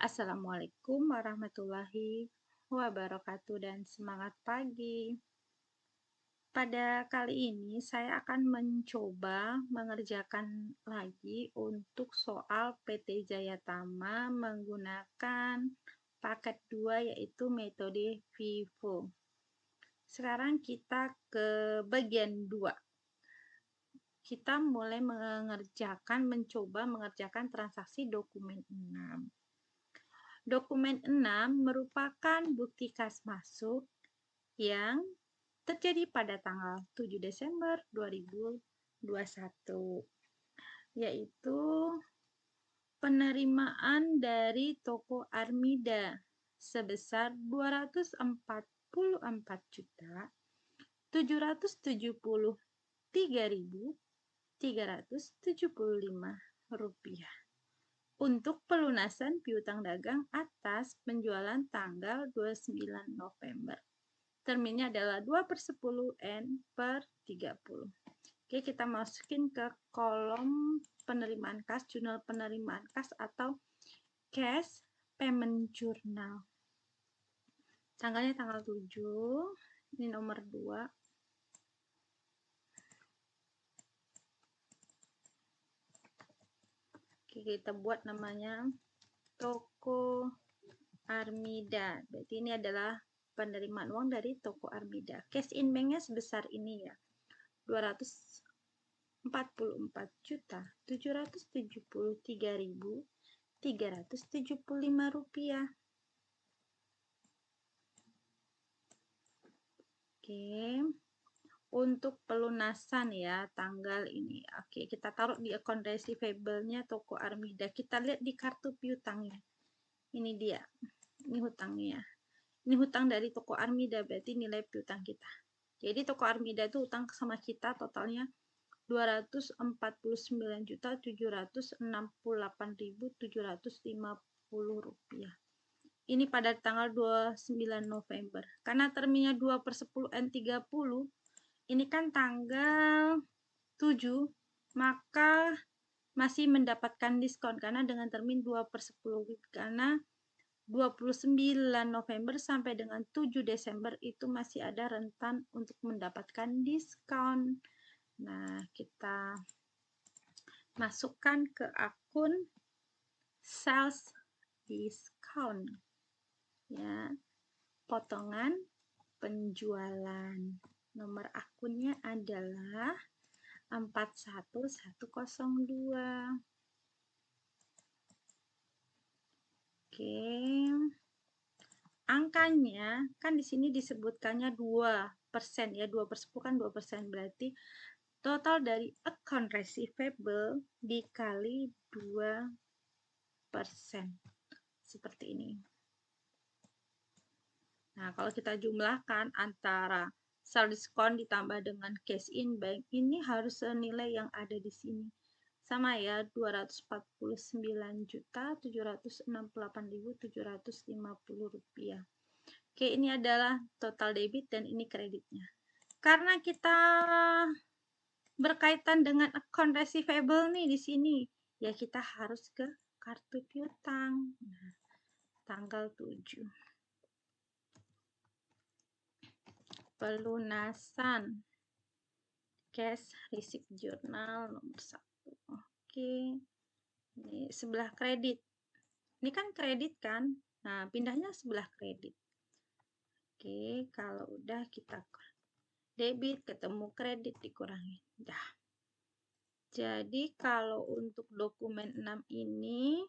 Assalamualaikum warahmatullahi wabarakatuh dan semangat pagi. Pada kali ini saya akan mencoba mengerjakan lagi untuk soal PT Jayatama menggunakan paket 2 yaitu metode FIFO. Sekarang kita ke bagian 2. Kita mulai mencoba mengerjakan transaksi dokumen 6. Dokumen 6 merupakan bukti kas masuk yang terjadi pada tanggal 7 Desember 2021, yaitu penerimaan dari toko Armida sebesar 244.773.375 rupiah untuk pelunasan piutang dagang atas penjualan tanggal 29 November. Terminnya adalah 2/10 N per 30. Oke, kita masukin ke kolom penerimaan kas, jurnal penerimaan kas atau cash payment journal. Tanggalnya tanggal 7, ini nomor 2. Oke, kita buat namanya toko Armida. Berarti ini adalah penerimaan uang dari toko Armida. Cash in banknya sebesar ini ya, 244.773.375 rupiah. Oke, untuk pelunasan ya tanggal ini. Oke, kita taruh di account receivable-nya toko Armida. Kita lihat di kartu piutangnya. Ini dia, ini hutangnya. Ini hutang dari toko Armida, berarti nilai piutang kita. Jadi toko Armida itu hutang sama kita totalnya 249.768.750 rupiah. Ini pada tanggal 29 November. Karena terminnya 2/10 N30, ini kan tanggal 7, maka masih mendapatkan diskon karena dengan termin 2/10, karena 29 November sampai dengan 7 Desember itu masih ada rentan untuk mendapatkan diskon. Nah, kita masukkan ke akun sales discount ya, potongan penjualan. Nomor akunnya adalah 41102. Oke. Angkanya kan di sini disebutkannya 2% ya, 2/10 kan 2%, berarti total dari account receivable dikali 2%. Seperti ini. Nah, kalau kita jumlahkan antara sales diskon ditambah dengan cash in bank, ini harus senilai yang ada di sini. Sama ya, 249.768.750 rupiah. Oke, ini adalah total debit dan ini kreditnya. Karena kita berkaitan dengan account receivable nih di sini, ya kita harus ke kartu piutang. Nah, tanggal 7. Pelunasan cash receipt journal nomor 1. Oke. Ini sebelah kredit. Ini kan kredit kan? Nah, pindahnya sebelah kredit. Oke, kalau udah kita debit ketemu kredit dikurangi. Dah. Jadi kalau untuk dokumen 6 ini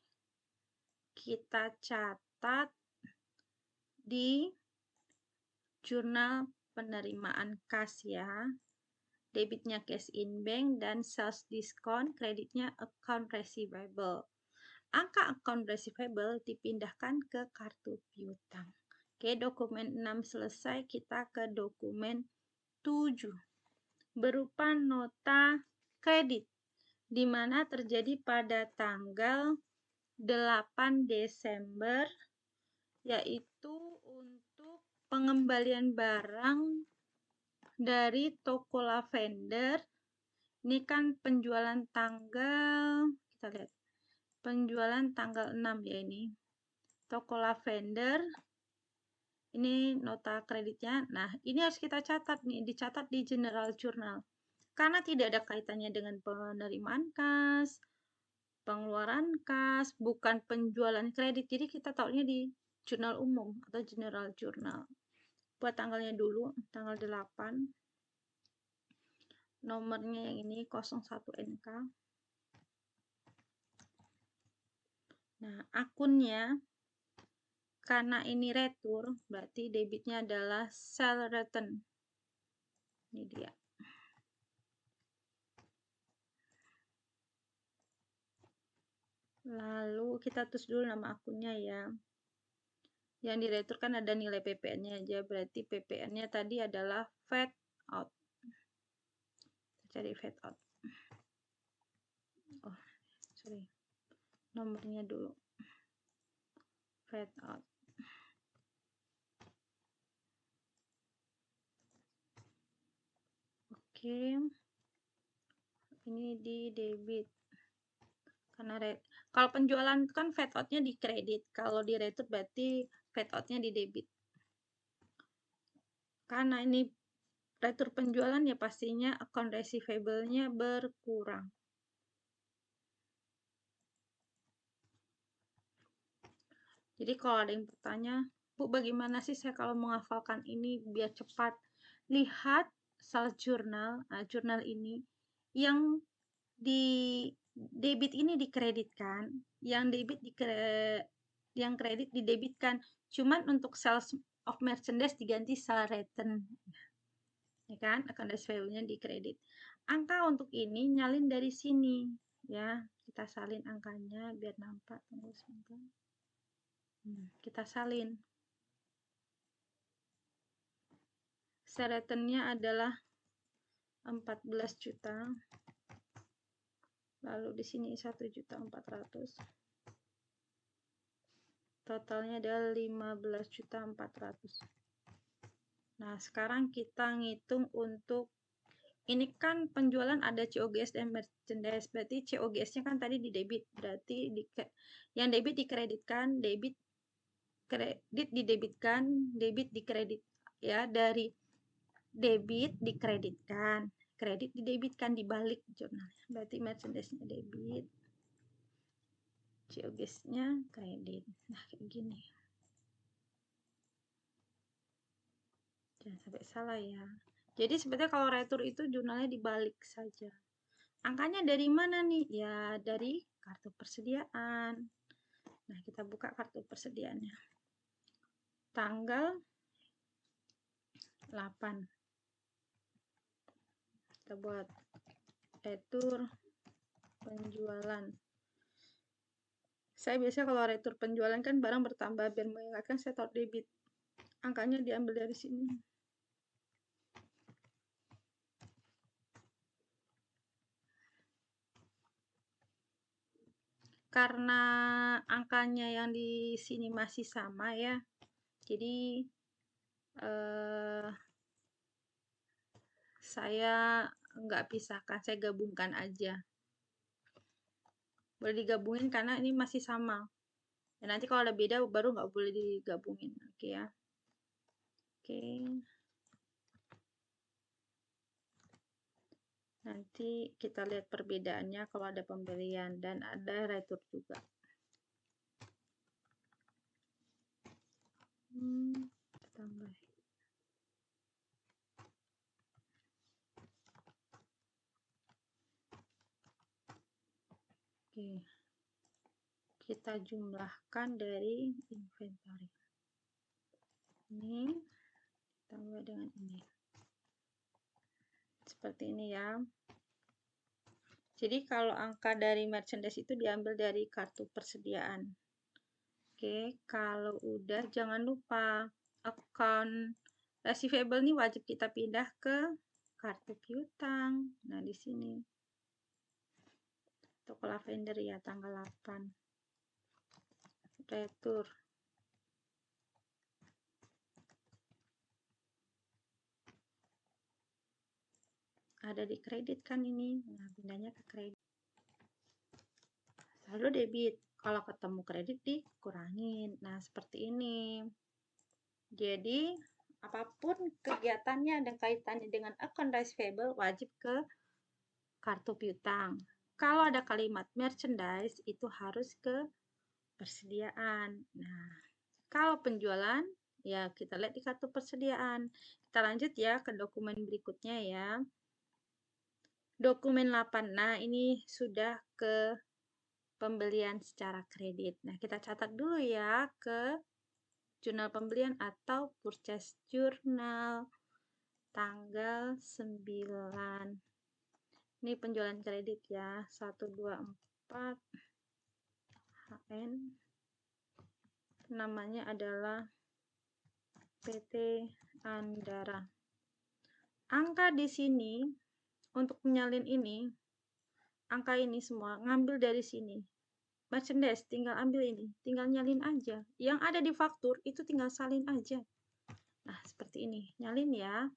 kita catat di jurnal penerimaan kas ya. Debitnya cash in bank dan sales diskon, kreditnya account receivable. Angka account receivable dipindahkan ke kartu piutang. Oke, dokumen 6 selesai, kita ke dokumen 7. Berupa nota kredit, di mana terjadi pada tanggal 8 Desember, yaitu untuk pengembalian barang dari toko lavender. Ini kan penjualan tanggal, kita lihat, penjualan tanggal 6 ya ini. toko lavender, ini nota kreditnya. Nah, ini harus kita catat nih, dicatat di General Journal. Karena tidak ada kaitannya dengan penerimaan kas, pengeluaran kas, bukan penjualan kredit. Jadi kita tahunya di jurnal umum atau General Journal. Buat tanggalnya dulu, tanggal 8. Nomornya yang ini 01 NK. Nah, akunnya karena ini retur, berarti debitnya adalah sell return. Ini dia. Lalu kita tulis dulu nama akunnya ya. Yang di retur kan ada nilai PPN-nya aja, berarti PPN-nya tadi adalah fade out. Kita cari fade out. Oh, sorry. Nomornya dulu. Fade out. Oke. Ini di debit. Karena kalau penjualan kan fade out-nya di kredit, kalau di retur berarti fade out-nya di debit. Karena ini retur penjualan ya pastinya account receivable-nya berkurang. Jadi kalau ada yang bertanya, Bu, bagaimana sih saya kalau menghafalkan ini biar cepat? Lihat sales jurnal, jurnal ini yang di debit ini dikreditkan, yang debit yang kredit didebitkan. Cuman untuk sales of merchandise diganti sales return. Ya kan? Akan receivable-nya dikredit. Angka untuk ini nyalin dari sini, ya. Kita salin angkanya biar nampak. Tunggu sebentar. Kita salin. Return-nya adalah 14 juta. Lalu di sini 1.400.000. Totalnya adalah 15.400.000. Nah, sekarang kita ngitung untuk ini kan penjualan ada COGS dan merchandise. Berarti COGS-nya kan tadi di debit. Berarti yang debit dikreditkan, kredit didebitkan, debit dikredit. Ya, dari debit dikreditkan, kredit didebitkan, dibalik jurnalnya. Berarti merchandise-nya debit, COGS-nya kredit. Nah, kayak gini. Jangan sampai salah ya. Jadi sebetulnya kalau retur itu jurnalnya dibalik saja. Angkanya dari mana nih? Ya, dari kartu persediaan. Nah, kita buka kartu persediaannya. Tanggal 8. Kita buat retur penjualan. Saya biasanya kalau retur penjualan kan barang bertambah, biar mengingatkan saya taruh debit. Angkanya diambil dari sini. Karena angkanya yang di sini masih sama ya, jadi saya nggak pisahkan, saya gabungkan aja. Boleh digabungin karena ini masih sama. Dan nanti kalau ada beda baru nggak boleh digabungin. Oke ya. Oke. Nanti kita lihat perbedaannya kalau ada pembelian dan ada retur juga. Tambah. Oke. Kita jumlahkan dari inventory. Ini tambah dengan ini. Seperti ini ya. Jadi kalau angka dari merchandise itu diambil dari kartu persediaan. Oke, kalau udah jangan lupa account receivable ini wajib kita pindah ke kartu piutang. Nah, di sini. Toko lavender ya, tanggal 8. Retur. Ada di kredit kan ini. Nah, pindahnya ke kredit. Saldo debit Kalau ketemu kredit dikurangin. Nah, seperti ini. Jadi, apapun kegiatannya dan kaitannya dengan account receivable wajib ke kartu piutang. Kalau ada kalimat merchandise itu harus ke persediaan. Nah, kalau penjualan ya kita lihat di kartu persediaan. Kita lanjut ya ke dokumen berikutnya ya. Dokumen 8. Nah, ini sudah ke pembelian secara kredit. Nah, kita catat dulu ya ke jurnal pembelian atau purchase journal tanggal 9. Ini penjualan kredit ya, 124 HN. Namanya adalah PT Andara. Angka di sini untuk menyalin ini, angka ini semua ngambil dari sini. Merchandise tinggal ambil ini, tinggal nyalin aja. Yang ada di faktur itu tinggal salin aja. Nah, seperti ini. Nyalin ya.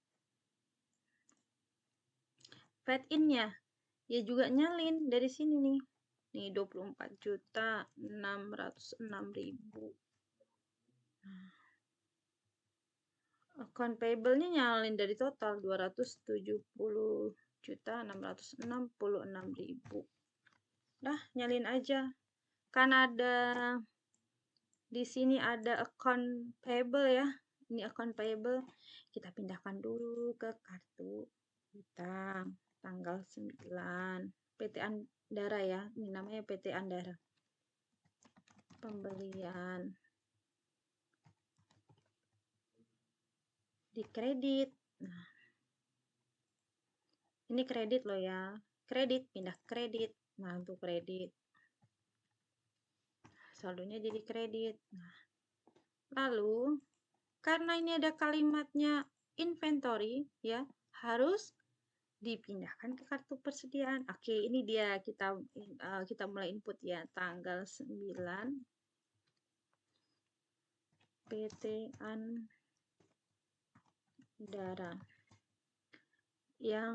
Fed in-nya ya juga nyalin dari sini nih. Nih 24.606.000. Account payable-nya nyalin dari total 270.666.000. Dah, nyalin aja. Kan ada di sini ada account payable ya. Ini account payable. Kita pindahkan dulu ke kartu utang tanggal 9. PT Andara ya. Ini namanya PT Andara. Pembelian di kredit. Nah, ini kredit loh ya. Kredit, pindah kredit. Nah, untuk kredit. Saldonya jadi kredit. Nah, lalu, karena ini ada kalimatnya inventory, ya, harus dipindahkan ke kartu persediaan. Oke, ini dia kita mulai input ya, tanggal 9 PT Andara yang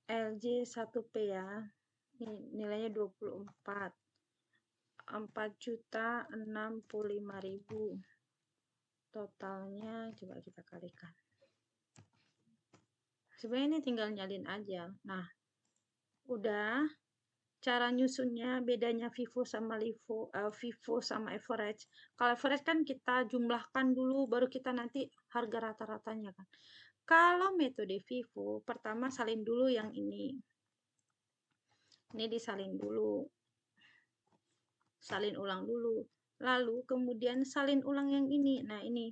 LJ 1P ya. Ini nilainya 24. 4.065.000. Totalnya coba kita kalikan. Sebenarnya ini tinggal nyalin aja. Nah, udah. Cara nyusunnya bedanya FIFO sama FIFO sama average. Kalau average kan kita jumlahkan dulu baru kita nanti harga rata-ratanya kan. Kalau metode FIFO pertama salin dulu yang ini. Ini disalin dulu. Salin ulang dulu. Lalu kemudian salin ulang yang ini. Nah, ini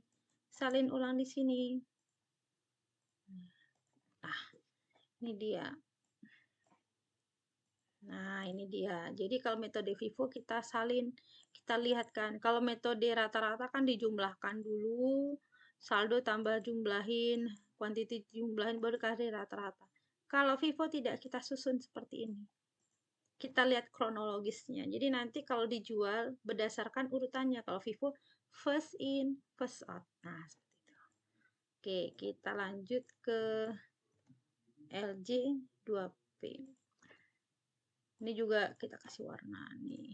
salin ulang di sini. Nah, ini dia. Nah, ini dia. Jadi kalau metode FIFO kita salin, kita lihat kan. Kalau metode rata-rata kan dijumlahkan dulu, saldo tambah jumlahin, quantity jumlahin, baru kasih rata-rata. Kalau FIFO tidak, kita susun seperti ini. Kita lihat kronologisnya. Jadi nanti kalau dijual berdasarkan urutannya. Kalau FIFO first in, first out. Nah, seperti itu. Oke, kita lanjut ke LJ 2P. Ini juga kita kasih warna nih.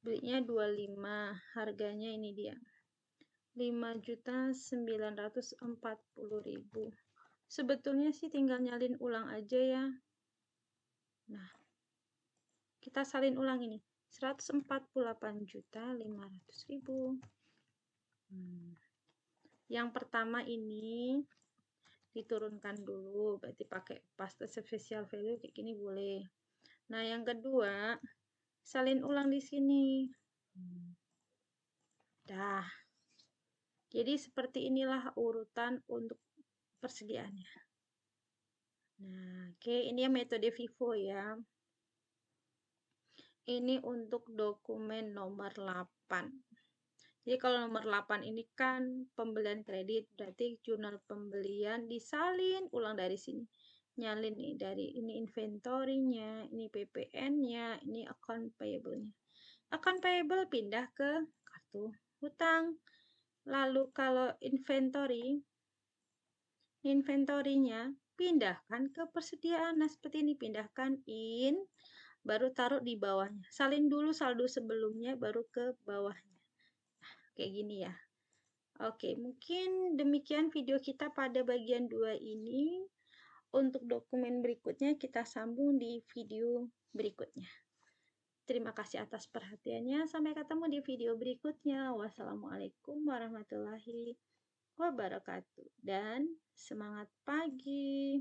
Belinya 25, harganya ini dia. 5.940.000. Sebetulnya sih tinggal nyalin ulang aja ya. Nah, kita salin ulang ini. 148.500.000. Yang pertama ini diturunkan dulu, berarti pakai paste special value kayak gini boleh. Nah, yang kedua, salin ulang di sini. Dah. Jadi seperti inilah urutan untuk persediaannya. Nah, oke, ini metode FIFO ya. Ini untuk dokumen nomor 8. Jadi kalau nomor 8 ini kan pembelian kredit, berarti jurnal pembelian disalin ulang dari sini. Nyalin nih dari ini inventory-nya, ini PPN-nya, ini account payable-nya. Account payable pindah ke kartu hutang. Lalu kalau inventory-nya pindahkan ke persediaan. Nah, seperti ini pindahkan in baru taruh di bawahnya. Salin dulu saldo sebelumnya, baru ke bawahnya. Kayak gini ya. Oke, mungkin demikian video kita pada bagian 2 ini. Untuk dokumen berikutnya kita sambung di video berikutnya. Terima kasih atas perhatiannya. Sampai ketemu di video berikutnya. Wassalamualaikum warahmatullahi wabarakatuh. Dan semangat pagi.